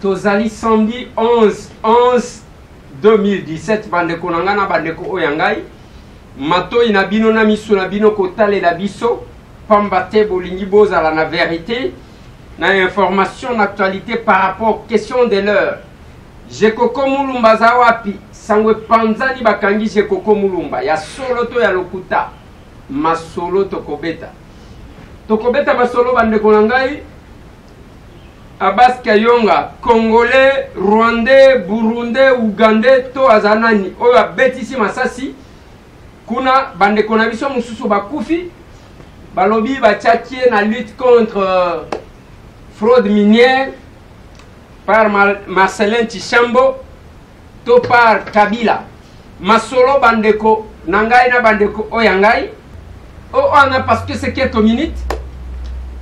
tozali samedi 11/11/2017 bandeko na nga na bandeko oyo ngai matoi na bino na miso na bino kotalela biso pamba te bolingi bozala na vérité na information d'actualité par rapport aux questions de l'heure. Jekoko Mulumba za wapi sangwe panzani bakangi Jekoko Mulumba ya solo to ya lokuta masolo tokobeta masolo bandeko na ngai Abbas Kayonga, Congolais, Rwandais, Burundais, Ougandais, to azanani oyo abetisi masasi kuna bandeko na biso mususu bakufi balobi bachakie na lutte contre fraude minière par Marcelin Tchambo to par Kabila masolo bandeko nangai na bandeko oyangai on a parce que c'est quelques minutes.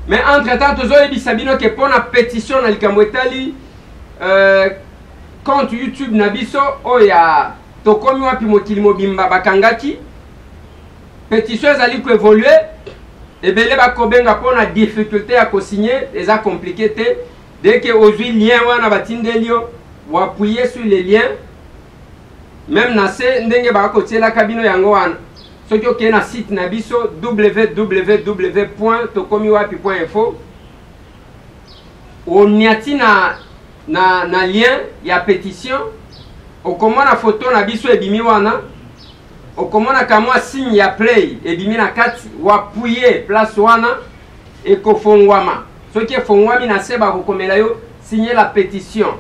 Mais entre-temps, tous les sabino que pour la pétition na likambo etali compte YouTube na biso oya tokomi wapi mokili mobimba bakangaki pétition ezali ko évoluer ebele bakobenga pour la difficulté à co-signer eza compliqué te dès que aujourd'hui lien wana batindelio ou appuyer sur les liens même na se ndenge bakotiela kabino yango wana soki okeye na site na biso www.tokomiwapi.info oniati na lien ya pétition okomona photo na biso ebimi wana okomona kamwa signe ya play ebimi na kati wapuye place wana ekofongwama soki efongwami na se bakokomela yo signer la pétition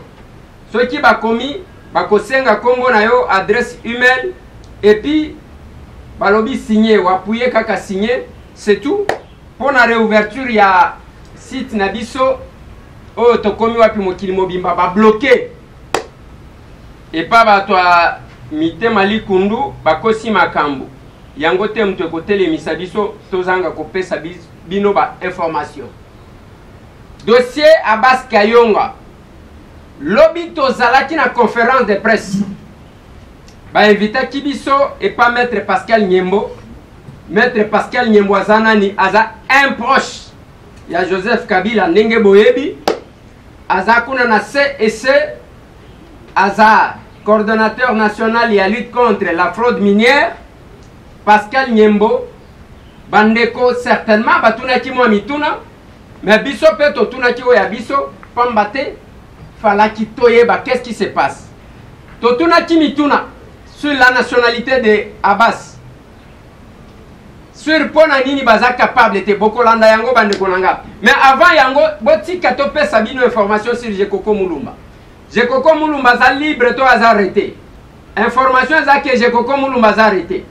soki bakomi bakosenga kombo na yo adresse email et puis balobi signé ou appuyer kaka signé c'est tout pour la réouverture ya site na biso o tokomi wapi mokili mobimba ba bloqué et pas ba toi mite mali kundu bakosi makambo yango te mtu ekotele misabiso tozanga kopesa bino ba information dossier Abbas Kayonga lobi tozalaki na conférence de presse ba invita Kibiso et pas maître Pascal Nyembo. Maître Pascal Nyembo azanani aza un proche ya Joseph Kabila ndenge boyebi aza kuna na CEC aza coordonnateur national ya lutte contre la fraude minière. Pascal Nyembo bandeko certainement batuna ki mwa mituna mais biso pe to tuna ki oya biso pambate falaki toyeba qu'est-ce qui se passe to tuna ki mituna sur la nationalité de Abbas. Sur pona nini baza capable te bokolanda yango bandeko nanga. Mais avant yango botika to pesa bino information sur Jekoko Mulumba. Jekoko Mulumba za libre to aza arrêté. Information za que Jekoko Mulumba za arrêté.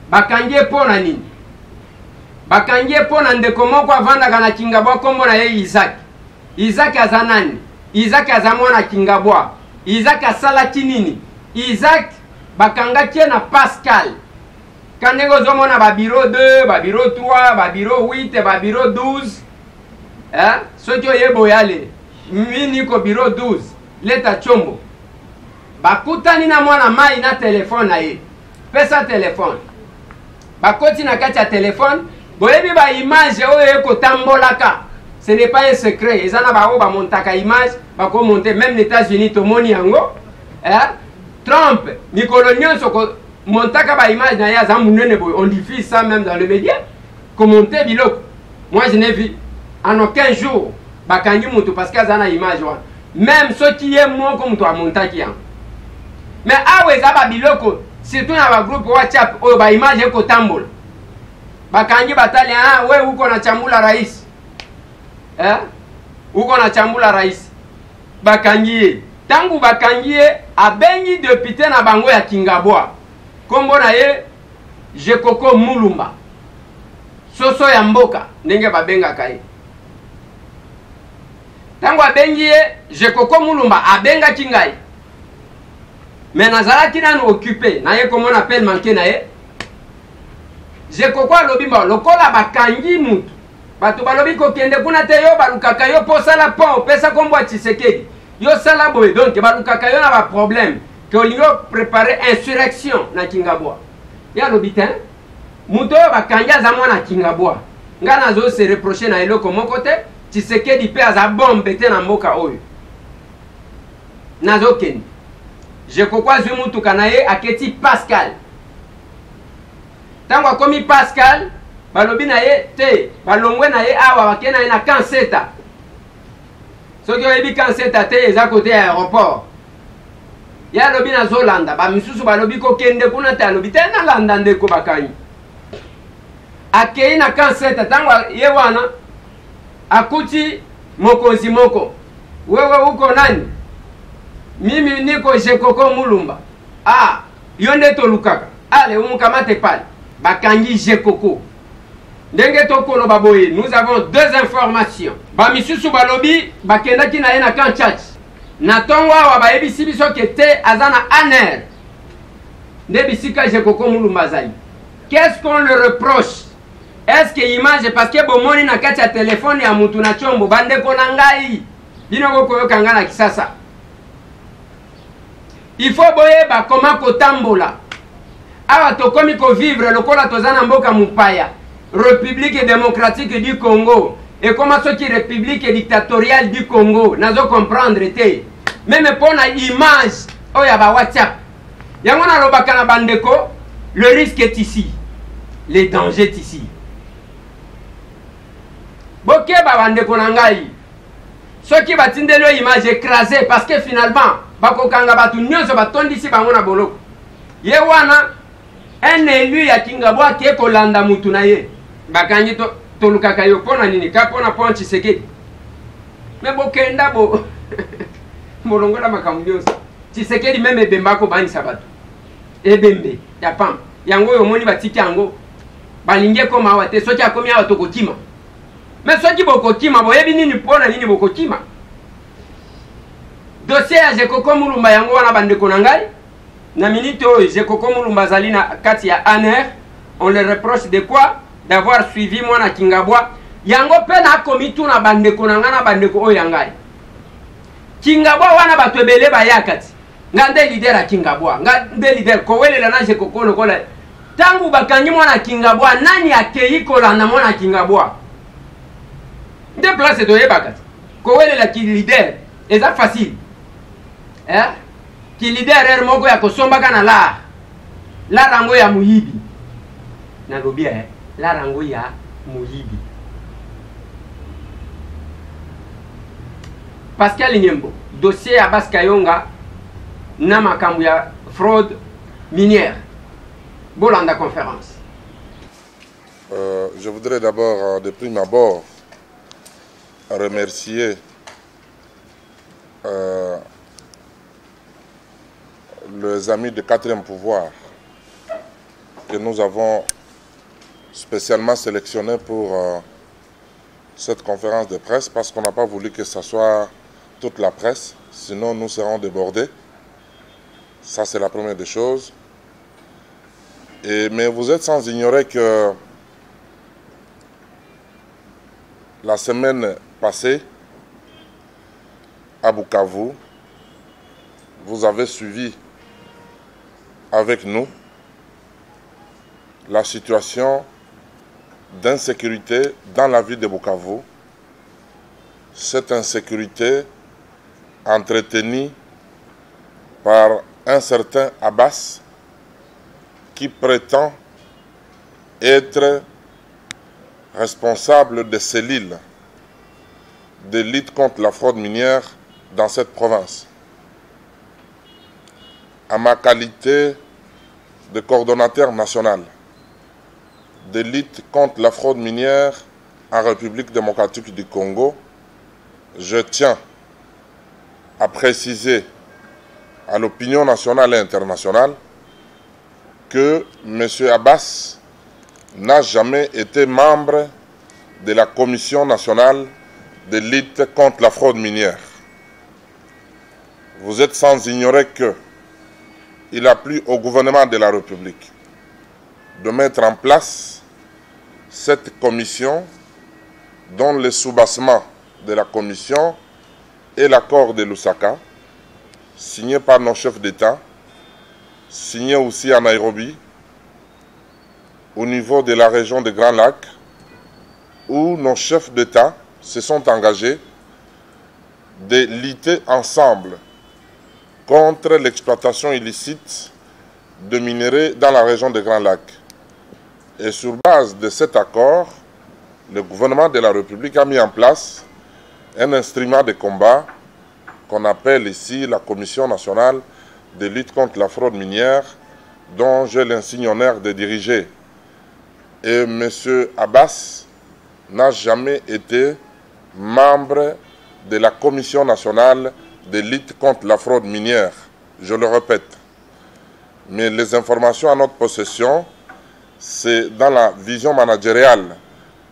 Bakangie pona nini? Bakangie pona ndeko moko avanda kana Kingabwa kombo na ye Isaac. Isaac azanani? Isaac azamwana Kingabwa. Isaac asala kinini? Isaac bakangaki na Pascal kaneko zomona ba bureau 2 ba bureau 3 ba bureau 8 ba bureau 12 soki oyebo yale mini ko bureau 12 leta chombo bakutani na mwana mai na telefone na ye pesa telefone bakoti na kati ya telefone boyebi ba image oyo ekotambolaka ce n'est pas un secret ezana ba o ba montaka image bako monter même les États-Unis to moni yango Trump, Nicolas Nyonsoko, montaka ba image na ya zamunene boy, on diffuse ça même dans le média. Commenter biloko. Moi je n'ai vu en aucun jour bakangi mutu parce que azana image wa. Même ceux qui aiment moi comme toi montaki hein. Mais awe za ba biloko, surtout na ba groupe WhatsApp o ba image ko tambola. Bakangi batali ah we uko na chambula rais. Uko na chambula rais. Bakangi tangu bakangie abengi député na bango ya Kingabwa kombo na ye Jekoko Mulumba soso ya mboka ndenge babenga kai tangu abengi ye Jekoko Mulumba abenga kingai mais nazala kinanu occupé na ye comme on appelle manqué na ye Jekoko lobimba lokola bakangi mutu bato balobi ko kende kuna te yo balukaka yo posala pon pesa kombo ya Tshisekedi yo sala boy donc balukaka yo na ba problème que olingo préparer insurrection na Kingabwa ya lobitin muto bakanja za mwana Kingabwa ngana zo se reprocher na eloko moko te Tshisekedi pe aza bombe te na mboka oyo nazokende Jekoko azwi mutuka na ye aketi Pascal. Tango akomi Pascal balobi na ye te balongwe na ye awa bakena ye na Kanseta. Soki oyebi Kanseta te eza kote ya aéroport. Ya lobi na Zolanda ba misusu balobi ko kende kuna te alobi te na landa ndeko bakanyi. Akei na Kanseta tango ye wana akuti mokonzi moko. Wewe uko nani? Mimi niko Jekoko Mulumba. Ah, yonde tolukaka. Ale umukamate pale. Bakangi Jekoko. Ndenge tokolo baboye, nous avons deux informations. Ba misusu balobi bakendaki na ye na Kanchach. Na tongo awa bayebisi biso ke te azana aner. Nde bisika Jekoko Mulumba zali. Qu'est-ce qu'on le reproche? Est-ce que image parce que bomoni na kati ya telefone ya mutu na chombo bande ko na ngai? Bino ko yoka ngana kisasa. Il faut boyeba comment kotambola. Awa tokomi ko vivre lokola tozana mboka mupaya. République démocratique du Congo. Et comment ce qui République dictatoriale du Congo. Nazo comprendre te. Même pour na image oya ba WhatsApp. Yango na lobaka na bandeko, le risque est ici. Le danger est ici. Bokeba bandeko na ngai. Ceux qui batindelo image écrasée parce que finalement bakokanga batu nyonso batondisi bango na boloko. Ye wana un élu ya Kingabwa ke kolanda mutu na ye. Bakangi to lukaka yo pona nini ka pona pon Tshisekedi. Me bokenda bo molongola makambo nyonso. Tshisekedi meme bemba ko bani sabatu. Ebembe ya pam. Yango yo moni batiki yango. Balinge ko mawa te soki akomi awa tokokima. Mais soki bokokima boyebi nini pona nini bokokima. Dossier ya Jekoko Mulumba yango wana bandeko na ngai. Na minute oyo Jekoko Mulumba zali na kati ya ANR, on le reproche de quoi? D'avoir suivi mwana Kingabwa. Yango pe na komi tu na bandeko na ngai na bandeko oyo ya ngai. Kingabwa wana bato ebele bayakati. Ngande leader ya Kingabwa, ngande leader kowelela na Jekoko lokola. Tangu bakangi mwana Kingabwa nani akei kolanda mwana Kingabwa? Nde place to yebakati. Kowelela ki leader eza facile. Ki leader moko ya kosombaka na la rango ya muyibi. Na lobia la rango ya muyibi. Pascal Nyembo, dossier ya Baskayonga na makambu ya fraude minière. Bolanda conférence. Je voudrais d'abord, de prime abord, remercier les amis de 4e pouvoir que nous avons spécialement sélectionnés pour cette conférence de presse parce qu'on n'a pas voulu que ce soit toute la presse, sinon nous serons débordés. Ça, c'est la première des choses. Mais vous êtes sans ignorer que la semaine passée, à Bukavu, vous avez suivi avec nous la situation d'insécurité dans la ville de Bukavu. Cette insécurité entretenue par un certain Abbas qui prétend être responsable des cellules de lutte contre la fraude minière dans cette province. À ma qualité de coordonnateur national de lutte contre la fraude minière en République démocratique du Congo, je tiens à préciser à l'opinion nationale et internationale que M. Abbas n'a jamais été membre de la Commission nationale de lutte contre la fraude minière. Vous êtes sans ignorer qu'il a plu au gouvernement de la République de mettre en place cette commission dont le soubassement de la commission est l'accord de Lusaka, signé par nos chefs d'État, signé aussi à Nairobi, au niveau de la région des Grands Lacs, où nos chefs d'État se sont engagés de lutter ensemble contre l'exploitation illicite de minerais dans la région des Grands Lacs. Et sur base de cet accord, le gouvernement de la République a mis en place un instrument de combat qu'on appelle ici la Commission nationale de lutte contre la fraude minière, dont j'ai l'insigne honneur de diriger. Et M. Abbas n'a jamais été membre de la Commission nationale de lutte contre la fraude minière, je le répète. Mais les informations à notre possession, c'est dans la vision managériale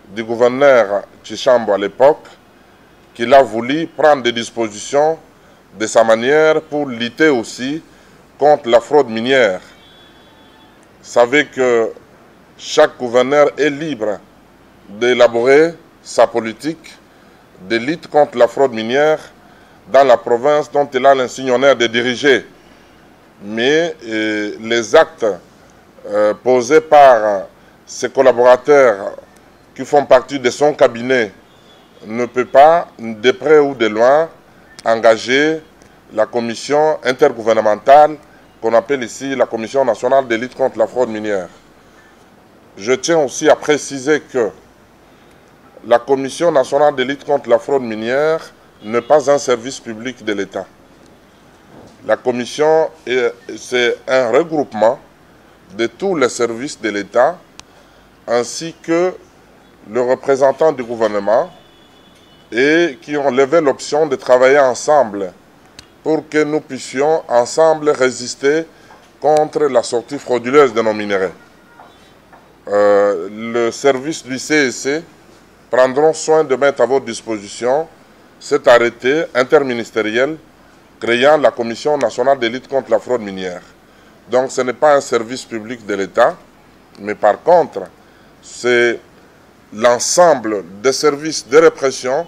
du gouverneur Tshichambo à l'époque qu'il a voulu prendre des dispositions de sa manière pour lutter aussi contre la fraude minière. Vous savez que chaque gouverneur est libre d'élaborer sa politique de lutte contre la fraude minière dans la province dont il a l'insigne honneur de diriger. Mais les actes posés par ses collaborateurs qui font partie de son cabinet ne peut pas, de près ou de loin, engager la commission intergouvernementale qu'on appelle ici la Commission nationale de lutte contre la fraude minière. Je tiens aussi à préciser que la Commission nationale de lutte contre la fraude minière n'est pas un service public de l'État. La Commission, c'est un regroupement de tous les services de l'État ainsi que le représentant du gouvernement et qui ont levé l'option de travailler ensemble pour que nous puissions ensemble résister contre la sortie frauduleuse de nos minerais. Le service du CEC prendront soin de mettre à votre disposition cet arrêté interministériel créant la Commission nationale de lutte contre la fraude minière. Donc ce n'est pas un service public de l'État, mais par contre, c'est l'ensemble des services de répression,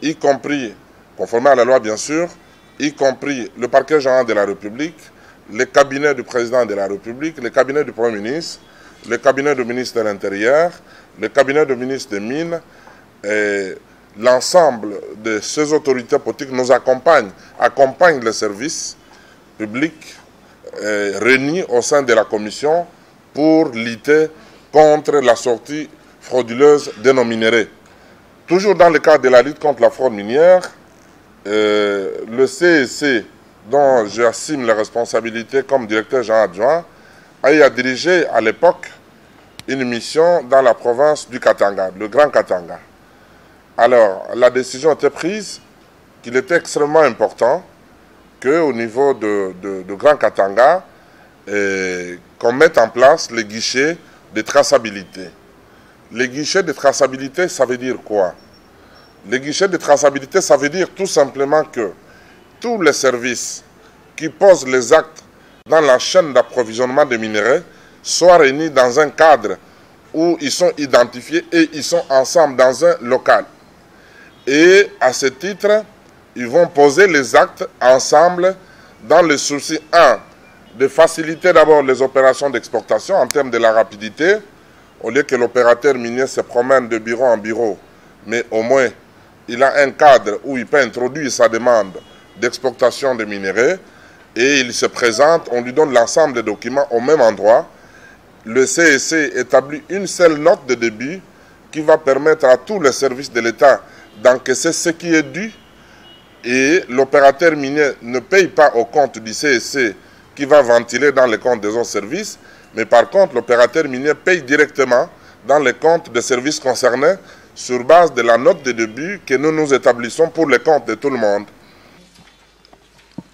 y compris, conformément à la loi bien sûr, y compris le parquet général de la République, les cabinets du président de la République, les cabinets du Premier ministre, le cabinet du ministre de l'Intérieur, le cabinet du ministre des Mines, et l'ensemble de ces autorités politiques nous accompagnent les services publics réunis au sein de la Commission pour lutter contre la sortie frauduleuse de nos minerais. Toujours dans le cadre de la lutte contre la fraude minière, le CEC, dont j'assume la responsabilité comme directeur général adjoint, a dirigé à l'époque une mission dans la province du Katanga, le Grand Katanga. Alors, la décision était prise qu'il était extrêmement important qu'au niveau de Grand Katanga, qu'on mette en place les guichets de traçabilité. Les guichets de traçabilité, ça veut dire quoi? Les guichets de traçabilité, ça veut dire tout simplement que tous les services qui posent les actes dans la chaîne d'approvisionnement des minerais soient réunis dans un cadre où ils sont identifiés et ils sont ensemble dans un local. Et à ce titre, ils vont poser les actes ensemble dans le souci 1, de faciliter d'abord les opérations d'exportation en termes de la rapidité, au lieu que l'opérateur minier se promène de bureau en bureau, mais au moins il a un cadre où il peut introduire sa demande d'exportation de minerais et il se présente, on lui donne l'ensemble des documents au même endroit. Le CEC établit une seule note de débit qui va permettre à tous les services de l'État d'encaisser ce qui est dû et l'opérateur minier ne paye pas au compte du CEC qui va ventiler dans les comptes des autres services, mais par contre l'opérateur minier paye directement dans les comptes des services concernés sur base de la note de débit que nous établissons pour les comptes de tout le monde.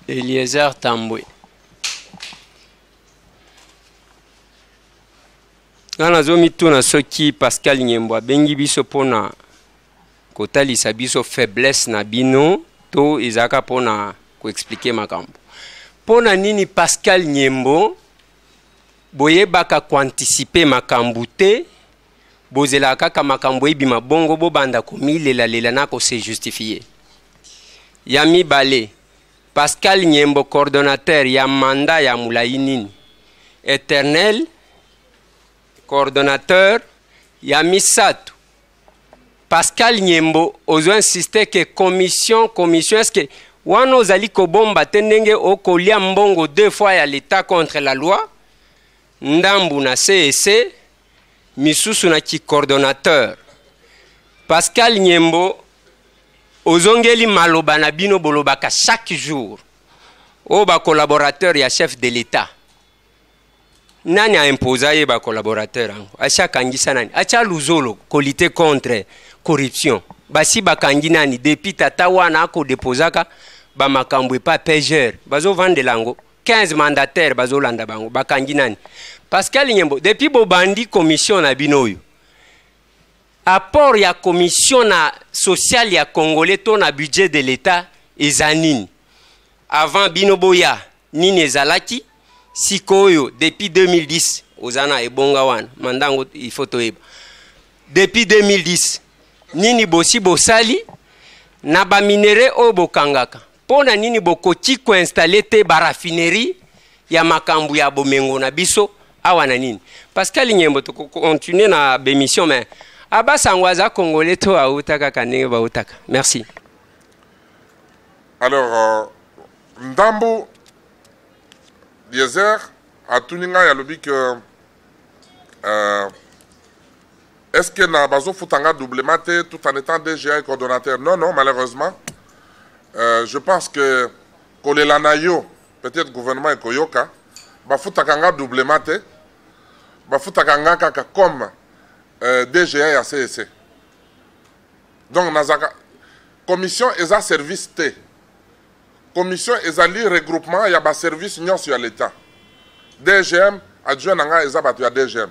Eliezer Tambwe. Ngana zomi tuna soki Pascal Nyembo bengi biso pona kotalisa biso faiblesse na bino to izaka pona ko expliquer makambo. Pona nini Pascal Nyembo boyebaka koanticiper makambo te bozela kaka makambo ebima bongo bo banda komilela lela na ko se justifier. Yami Balé Pascal Nyembo coordonnateur ya mandat ya Moulayi nini éternel coordonnateur ya Misato. Pascal Nyembo ozo insister que commission est-ce que wana ozali kobomba te ndenge okolia mbongo 2 fois ya l'état contre la loi ndambu na CEC misusu na ki coordonnateur Pascal Nyembo ozongeli maloba na bino bolobaka chaque jour o ba collaborateur ya chef de l'état nani a imposé ye ba collaborateur ango acha kangisa nani acha luzolo ko lutter contre corruption basi bakangi nani depuis tata wana ako deposaka ba makambo pa pêcheur bazo vendre lango 15 mandataires bazo landa bango bakangi nani Pascal Nyembo depuis bobandi commission na binoyo apport ya commission na sociale ya congolais to na budget de l'état ezanini avant binoboya nini ezalaki sikoyo depuis 2010 ozana ebonga wana mandango il faut toyeba depuis 2010 nini bosi bosali na ba minere o bokangaka pona nini bokoti ko installer te ba raffinerie ya makambu ya bomengo na biso awa na nini Pascal Nyembo to continuer na bémission mais abasangwaza congolais to autaka kanenge ba utaka merci. Alors Ndambo Diezer a tuninga ya lobi que est-ce que na bazo futanga doublement tout en étant DGA et coordonnateur? Non, non, malheureusement. Je pense que Kolelanayo, peut-être gouvernement et Koyoka, ba futakanga doublement ba futakanga kaka comme DGA et CEC. Donc nazaka commission eza service T. Commission ezali regroupement ya ba service union sur l'état. DGM adjoint nanga eza batu ya DGM.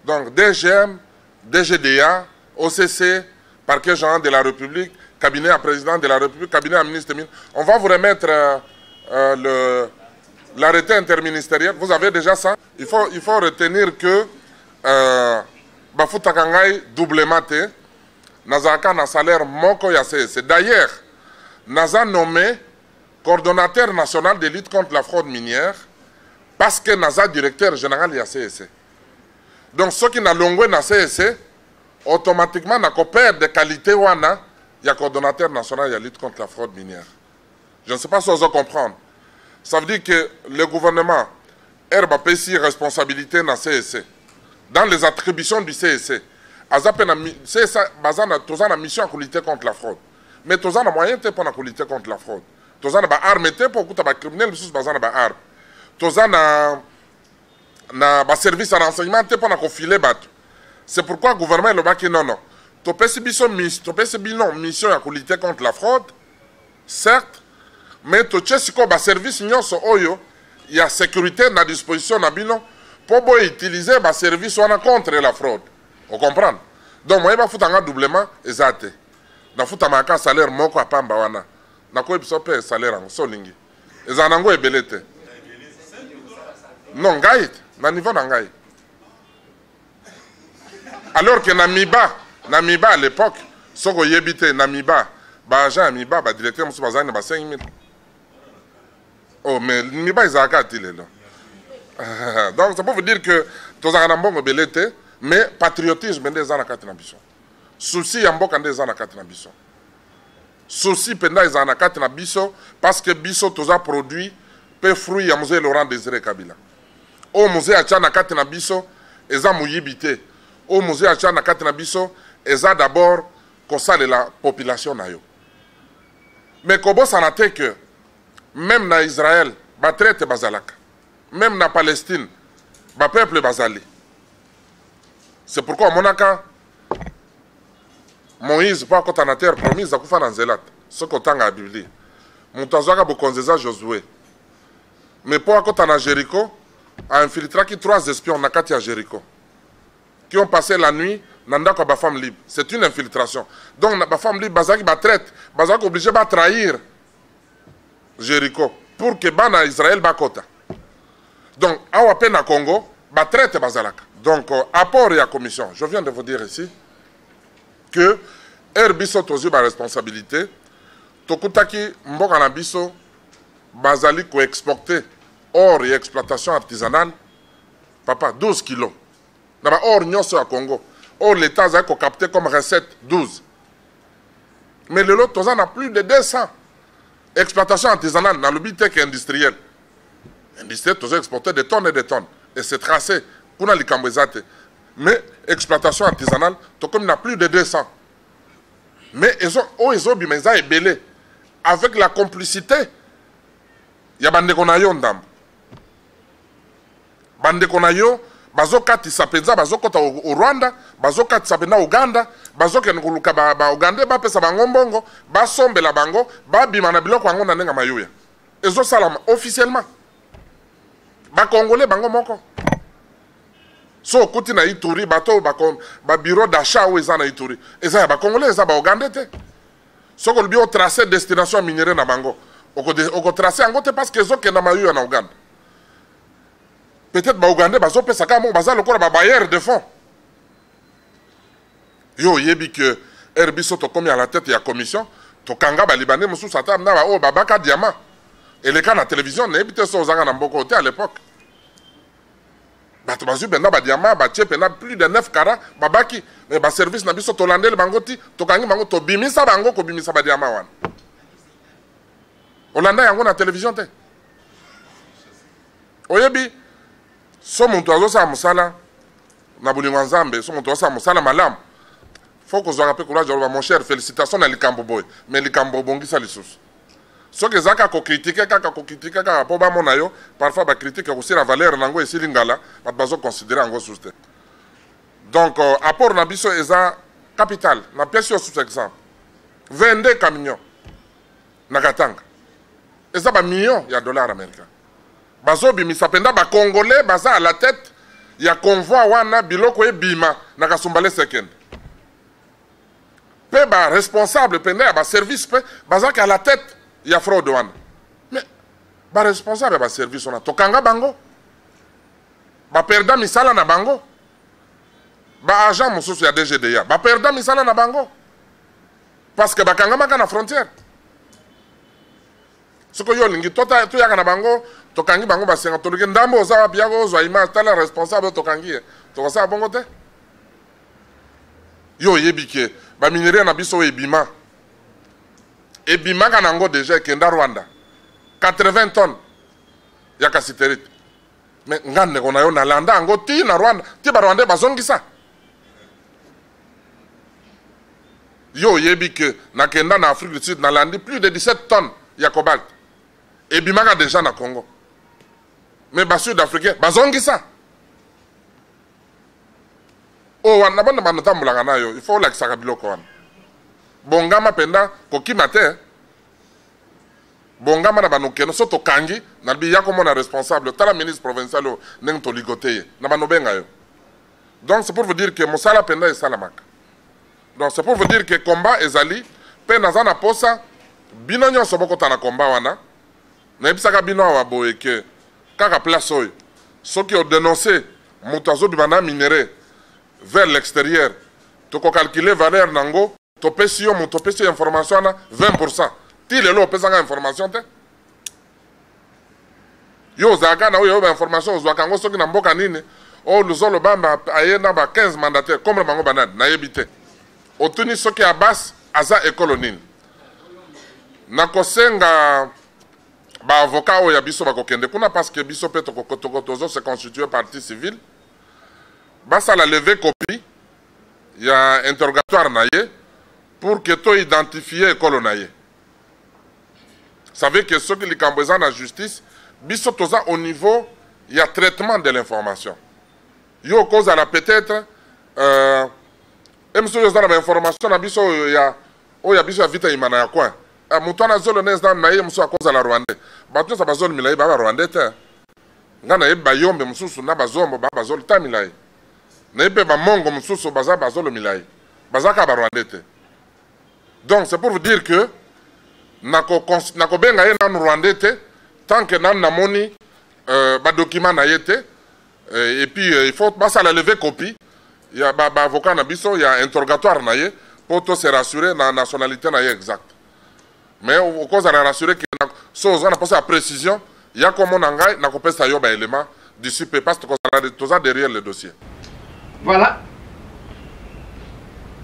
Donc DGM, DGDA, OCC, parquet général de la République, cabinet à président de la République, cabinet à ministre des Mines. On va vous remettre l'arrêté interministériel. Vous avez déjà ça. Il faut retenir que Bafutakangai doublement Nazaka na salaire moko ya CEC. D'ailleurs, Naza nommé coordonnateur national de lutte contre la fraude minière parce que Naza directeur général de la CEC. Donc ceux qui n'ont pas na CEC, automatiquement na coopère de qualité wana ya coordonnateur national de la lutte contre la fraude minière. Je ne sais pas si vous comprendre. Ça veut dire que le gouvernement a pris responsabilité na CEC. Dans les attributions du CEC. CEC a une mission à lutter contre la fraude. Mais tous en moyen pour lutter contre la fraude. Tous en arme pour que les criminels ne arme. Tous en service de renseignement pour filer battu. C'est pourquoi le gouvernement a dit non, non. Tu peux une mission à lutter contre la fraude, certes, mais tu as un service il y a sécurité à la disposition pour utiliser le service contre la fraude. Vous comprenez? Donc, moi, je vais faire un doublement exact. Na futa maka salaire moko apamba wana na ko ebiso pe salaire ngo so lingi ezanango ebelete non ngai na niveau na ngai alors que Namiba à l'époque soko yebite Namiba ba agent Namiba ba directeur musu bazana ba 5000 oh mais Namiba izaka tilelo donc ça peut vous dire que tozaka mbongo belete mais patriotisme ndé zana kati na biso souci ya mboka nde eza na kati na biso souci penda eza na kati na biso parce que biso toza produit pe fruit ya mzee Laurent Désiré Kabila o mzee acha na kati na biso eza muyibi te o mzee acha na kati na biso eza d'abord kosalela population na yo mais kobosana te que même na Israël batraite bazalaka même na Palestine ba peuple bazali. C'est pourquoi monaka Moïse pas quand on a terre promise à kufa na nzelat ce qu'on tanga Bible mutazwaka bokonzeza Josué mais pour quand on a Jéricho a infiltré qui 3 espions na kati ya Jéricho qui ont passé la nuit nanda kwa ba femme libre. C'est une infiltration. Donc ba femme libre bazaki ba traite bazaki obligé ba trahir Jéricho pour que bana Israël ba kota. Donc awa pe na Congo ba traite bazalaka. Donc apport et à commission. Je viens de vous dire ici que Herbiso tozi ba responsabilité tokutaki mboka na biso bazali ko exporter or et exploitation artisanale papa 12 kilos na ba or nyonso à Congo or l'état a ko capter comme recette 12 mais le lot toza na plus de 200 exploitation artisanale dans le but industriel. Industriel, tu as exporté des tonnes et des tonnes. Et c'est tracé. Mais exploitation artisanale, tu as plus de 200. Mais ils ont belé. Avec la complicité, il y a Bande Konayo Ndam. Bande Konayo, bazokati sapenza, bazokota au Rwanda, bazokati sapena Uganda, bazoke nkuluka ba Uganda, ba pesa bango mbongo, ba sombe la bango, ba bimana biloko wango na nenga mayuya. Ezo salama officiellement. Ba Congolais bango moko. So kuti na Ituri, bato ba bureau d'achat ou eza na Ituri. Eza ba Congolais, eza ba Uganda te. So ko bio tracer destination minière na bango. Oko tracer ango te parce que ezo ke na mayuya na Uganda. Peut-être que les Ougandais ont un bailleur de fonds. Yo, yebi que Herbiso to komi à la tête de la commission, to kanga ba Libanais musu sata na ba o babaka diamant. Et les cas na télévision ne bité so zanga na mboko à l'époque. Ba to bazu benda ba diamant ba tche pena plus de 9 carats babaki mais ba service na biso to landé le bangoti to kangi bango to bimisa bango ko bimisa ba diamant wan. Olanda yango na télévision te. Oyebi so muntu azosa musala na bulingo nzambe so muntu azosa musala malamu faut que zo rappelle courage mon cher félicitations na likambo boy mais likambo bongisa lisusu so que zaka ko critiquer kaka po ba mona yo parfois ba critique aussi la valeur nango esili ngala ba bazo considérer ango souste donc apport na biso eza capital na pièce sous exemple 22 camions na Katanga eza ba millions ya dollars américains. Bazobi misapenda ba Congolais baza à la tête ya convoi wana biloko e bima na kasumbale second. Pe ba responsable penda ba service pe baza à la tête ya fraude wana. Mais ba responsable ba service wana tokanga bango. Ba perda misala na bango. Ba agent mususu ya DGDA ba perda misala na bango. Parce que ba kanga maka na frontière. Ce que yo lingi tota to yaka na bango tokangi bango ba senga toluke ndambo oza biago zo ima tala responsable tokangi to sa bongo te yo yebike ba minerie na biso ebima kana ngo déjà kenda Rwanda 80 tonnes ya kasiterite mais ngane kona yo na landa ngo ti na Rwanda ti ba Rwanda bazongisa yo yebike na kenda na Afrique du Sud na landi plus de 17 tonnes ya cobalt ebimaka déjà na Congo. Mais bas sud-africain, bazongisa. Oh, wana bana banota mulanga nayo, il faut la saka biloko wana. Bongama penda kokima te. Bongama na banokeno soto kangi na bi yako na responsable, tala ministre provincial neng to ligoté na banobenga yo. Donc c'est pour vous dire que mosala penda est salamaka. Donc c'est pour vous dire que combat ezali pe nazana posa bino nyonso boko tana combat wana. Na ebisaka bino wa boye ke kaka place oyo ceux qui ont dénoncé moutazo bibana minéré vers l'extérieur to ko calculer valeur nango to pesi yo moto pesi information na 20% ti lelo pesanga information te yo zaka na yo ba information zo kango soki na mboka nini o luzolo bamba ayena ba 15 mandataires comme le bango banade na yebite otuni soki abas aza école na kosenga ba avocat o ya biso ba kokende kuna parce que biso peto kotozo se constituer partie civile basa la lever copie ya interrogatoire na ye pour que to identifier école na ye. Savez que ceux qui likambo eza na justice biso toza au niveau ya traitement de l'information yo cause à la peut-être emso yo za na information na biso ya o ya biso ya vita imana ya kwa mutana zolo nezda na ye muso akoza la Rwanda bato sa bazolo milai ba Rwanda te ngana ye bayombe mususu na bazombo ba bazolo ta milai na ebe ba mongo mususu baza bazolo milai bazaka ba Rwanda te. Donc c'est pour vous dire que nako benga ye na Rwanda te tant que nan namoni ba document na ye te et puis il faut basa la lever copie il y a ba avocat na biso il y a interrogatoire na ye pour to se rassurer na nationalité na ye exact. Mais au cause de la rassurer que on a passé à précision, il y a comme on a n'a pas ça yoba élément d'ici parce que tout ça derrière le dossier. Voilà.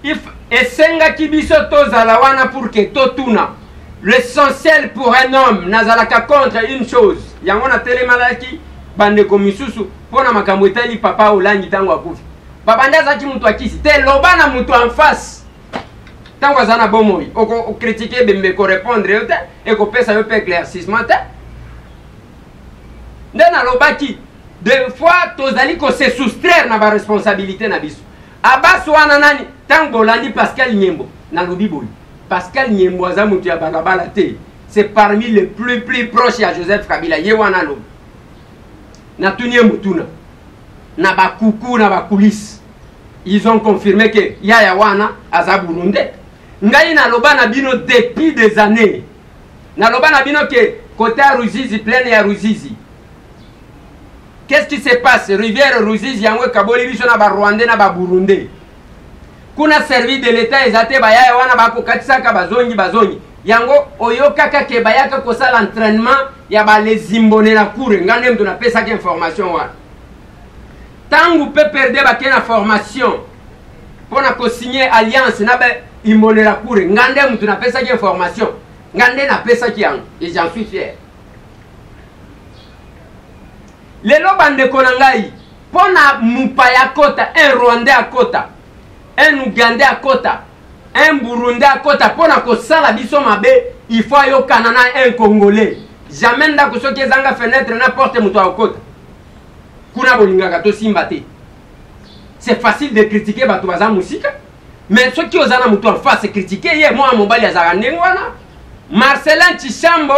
Et senga kibiso to zalawana pour que totuna l'essentiel pour un homme nazalaka contre une chose yango na telemalaki bande komisusu pona makambo etali papa olangi tango akufi papa ndazaki mutu akisi te loba na mutu en face tango azana bomoi oko critiquer bembe ko répondre yote et ko pesa yo pe éclaircissement te ndena lobaki des fois tozali ko se soustraire na ba responsabilité na biso abaso wana nani tango bolandi Pascal Nyembo na lobi boy Pascal Nyembo aza mutu ya balabala te c'est parmi les plus proches à Joseph Kabila ye wana lobi na tunie mutuna na ba kuku na ba coulisses ils ont confirmé que yaya wana aza Burundais ngai na loba na bino depuis des années na loba na bino que côté à Ruzizi plein ya Ruzizi. Qu'est-ce qui se passe? Rivière Ruzizi yango kaboli biso na ba Rwandais na ba Burundais. Kuna servi de l'état ezate bayaya wana bako katisaka bazongi. Yango oyo kaka ke bayaka ko sala entraînement ya ba les imbonés na cour ngane mtu na pesa ke information wana. Tangu pe perdre ba kena formation pona ko signer alliance na ba imbonés la cour ngande mtu na pesa ke information. Ngande na pesa ki yango et j'en suis fier. Lelo bande konangai pona mupaya kota un Rwandais à kota un Ougandais à kota un Burundais à kota pona ko sala biso mabe il faut yo kanana un Congolais jamais ndako soki ezanga fenêtre na porte muto à kota kuna bolingaka to simba te. C'est facile de critiquer bato baza musika mais soki ozana muto en face critiquer ye moi mobali azaka ndengwana Marcelin Chishambo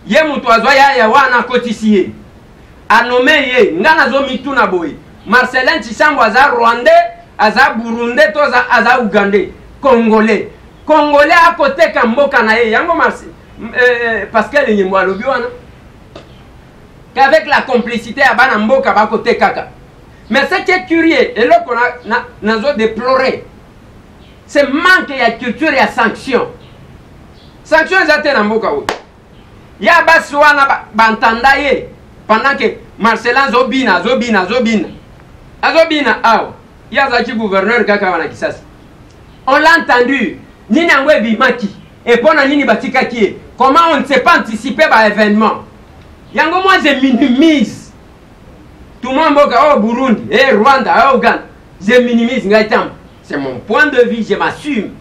ye muto azwa ya wana kotisiye a nommé ye ngana zo mituna boy Marcelin Chishambo aza Rwandais aza Burundais to aza Ougandais Congolais à côté ka mboka na ye yango Pascal Nyembo alobi wana qu'avec la complicité ya bana mboka ba côté kaka mais ce qui est curieux et là qu'on a zo déplorer c'est manque ya culture ya sanction ezate na mboka oyo ya basi wana bantanda ye pendant que Marcelin Zobina awa yazaki gouverneur kaka wana Kisasa on l'a entendu nini yango ebimaki et pona nini batikaki comment on ne sait pas anticiper ba événement yango moi je minimise tout le monde mboka Burundi Rwanda Uganda je minimise ngai tam c'est mon point de vue je m'assume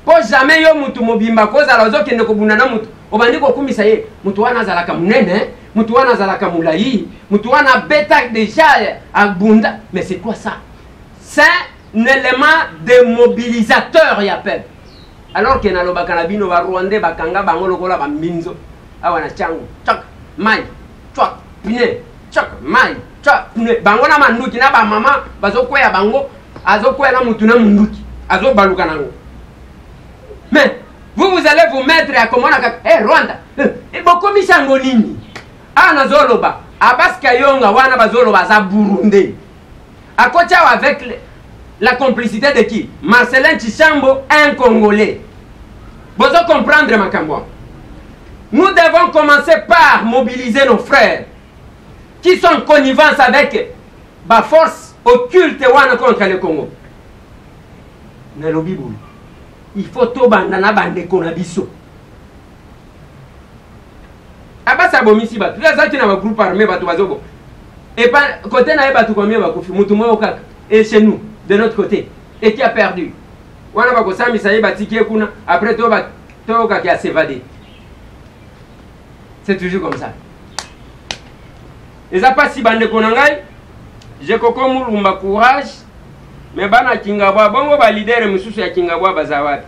pour jamais yo mutu mobimba koza la zokende kobuna na mutu obandi ko kumisa ye mutu wana zalaka munene mutu wana zalaka mulayi mutu wana beta déjà à bunda mais c'est quoi ça? C'est un élément démobilisateur ya peuple alors que na lobaka na bino ba Rwandais bakanga bango lokola ba minzo awa na changu chak mai chak pine chak mai chak pine bango na manduki na ba mama bazokwea bango azokwea na mutu na munduki azobaluka nango. Mais vous allez vous mettre à comment Rwanda et beaucoup misango nini ana zoloba abaska yonga wana bazoloba za Burundi à côté avec la complicité de qui? Marcelin Chishambo, un Congolais. Vous allez comprendre makambo. Nous devons commencer par mobiliser nos frères qui sont en connivence avec la force occulte wana contre le Congo. Il faut tout bandana bande konabiso. Abasa bomisi batu. Là ça tu n'as pas groupe armé batu bazogo. Et pas côté na batu combien ba kofi mutu mo kaka. Et chez nous de notre côté et qui a perdu. Wana ba ko sami saye batiki kuna après to ba to ka qui a s'évadé. C'est toujours comme ça. Et ça pas si bande konangai. Je koko mulumba courage. Mais bana Kingabwa bongo ba leader mususu ya Kingabwa bazawadi.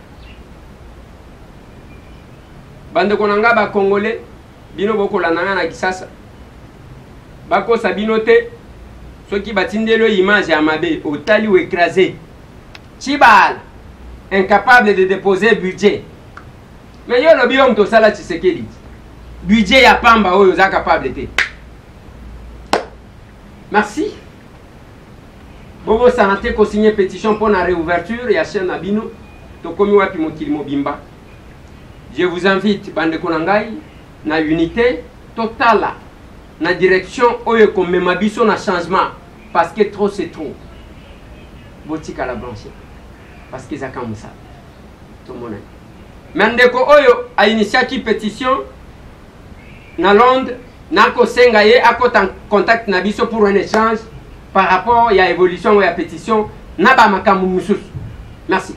Bande konanga ba Congolais bino boko la nanga na Kisasa. Bako sabinote soki batindelo image ya mabe otali ou écrasé. Chibal incapable de déposer budget. Mais yo lobi om to sala Tshisekedi. Budget ya pamba oyo za capable te. Merci. Bobo sanate ko signer pétition pour la réouverture ya chaîne Abino to komi wapi mokili mobimba. Je vous invite bande konangai na unité totale na direction oyo ko mema biso na changement parce que trop c'est trop. Botika la blanche parce que ça comme ça. Tout le monde. mais ndeko oyo a initiaki pétition na Londres nako senga ye akota contact na biso pour un échange par rapport à l'évolution de la pétition na ba makambu mususu. Merci.